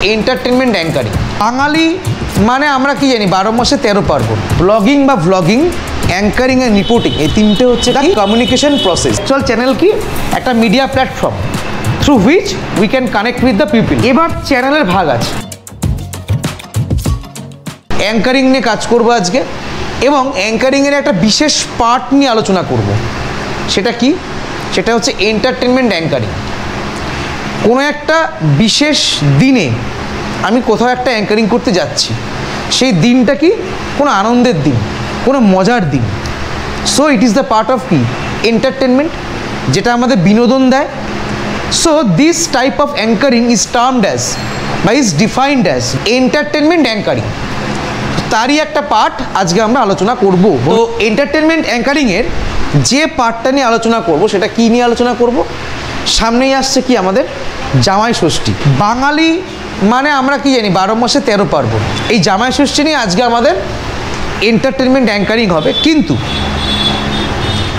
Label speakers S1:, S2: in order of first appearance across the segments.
S1: entertainment anchoring বাঙালি মানে আমরা কি জানি 12 মাসে 13 পার্বণ ব্লগিং বা ভ্লগিং অ্যাঙ্কারিং এন্ড রিপোর্টিং এই তিনটে হচ্ছে কি কমিউনিকেশন প্রসেস চল চ্যানেল কি একটা media platform through which we can connect with the people এবার চ্যানেলের ভাগ আছে অ্যাঙ্কারিং নিয়ে কাজ করব আজকে এবং অ্যাঙ্কারিং এর একটা বিশেষ পার্ট নিয়ে আলোচনা করব সেটা কি সেটা হচ্ছে এন্টারটেনমেন্ট অ্যাঙ্কারিং কোনো একটা বিশেষ দিনে আমি কোথাও একটা অ্যাঙ্কারিং করতে যাচ্ছি সেই দিনটা কি কোনো আনন্দের দিন কোনো মজার দিন so it is the part of কি এন্টারটেনমেন্ট যেটা আমাদের বিনোদন দেয় so this type of anchoring is termed as বা is defined as entertainment anchoring তারই একটা পার্ট আজকে আমরা আলোচনা করব তো এন্টারটেনমেন্ট অ্যাঙ্কারিংয়ের যে পার্টটা নিয়ে আলোচনা করব সেটা কী নিয়ে আলোচনা করব সামনেই আসছে কি আমাদের জামাই ষষ্ঠী বাঙালি মানে আমরা কি জানি 12 মাসে 13 পার্বণ এই জামাই ষষ্ঠী নিয়ে আজকে আমাদের এন্টারটেনমেন্ট অ্যাঙ্কারিং হবে কিন্তু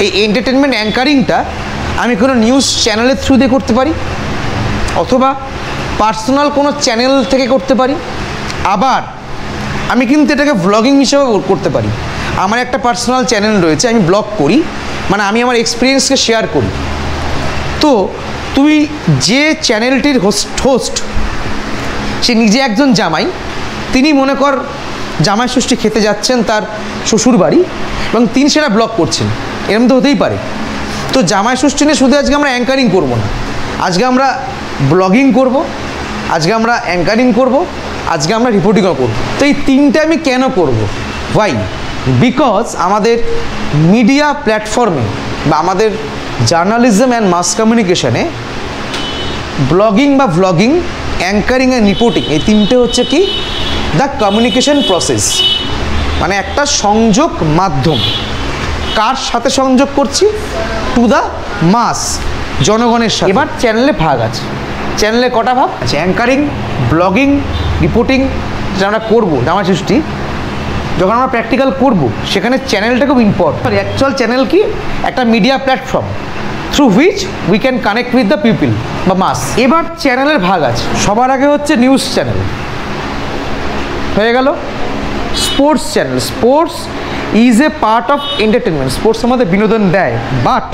S1: এই এন্টারটেনমেন্ট অ্যাঙ্কারিংটা আমি কোনো নিউজ চ্যানেলের থ্রু দিয়ে করতে পারি অথবা পার্সোনাল কোনো চ্যানেল থেকে করতে পারি আবার আমি কিন্তু এটাকে ভ্লগিং হিসেবে করতে পারি আমার একটা পার্সোনাল চ্যানেল রয়েছে আমি ব্লগ করি মানে আমি আমার এক্সপিরিয়েন্সকে শেয়ার করি তো তুই যে চ্যানেলটির হোস্ট সে নিজে একজন জামাই তিনি মনে কর জামাই ষষ্ঠী খেতে যাচ্ছেন তার শ্বশুর বাড়ি এবং তিনি সেটা ব্লগ করছেন এরকম তো হতেই পারে তো জামাই ষষ্ঠী নিয়ে শুধু আজকে আমরা অ্যাঙ্কারিং করব না আজকে আমরা ব্লগিং করব আজকে আমরা অ্যাঙ্কারিং করব আজকে আমরা রিপোর্টিংও করব তো এই তিনটে আমি কেন করব ওয়াই বিকজ আমাদের মিডিয়া প্ল্যাটফর্মে বা আমাদের জার্নালিজম অ্যান্ড মাস কমিউনিকেশনে ব্লগিং বা ভ্লগিং অ্যাঙ্কারিং অ্যান্ড রিপোর্টিং এই তিনটে হচ্ছে কি দ্য কমিউনিকেশন প্রসেস মানে একটা সংযোগ মাধ্যম কার সাথে সংযোগ করছি টু দ্য মাস জনগণের সাথে এবার চ্যানেলে ভাগ আছে চ্যানেলে কটা ভাগ আছে অ্যাঙ্কারিং ব্লগিং রিপোর্টিং যেটা আমরা করবো জামাই ষষ্ঠী যখন আমরা প্র্যাকটিক্যাল করব সেখানে চ্যানেলটা খুব ইম্পর্টেন্ট অ্যাকচুয়াল চ্যানেল কি একটা media platform through which we can connect with the people বা মাস এবার চ্যানেলের ভাগ আছে সবার আগে হচ্ছে নিউজ চ্যানেল হয়ে গেল sports channel sports is a part of entertainment sports আমাদের বিনোদন দেয় বাট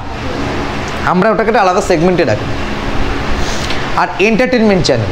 S1: আমরা ওটাকে একটা আলাদা সেগমেন্টে রাখি আর এন্টারটেনমেন্ট চ্যানেল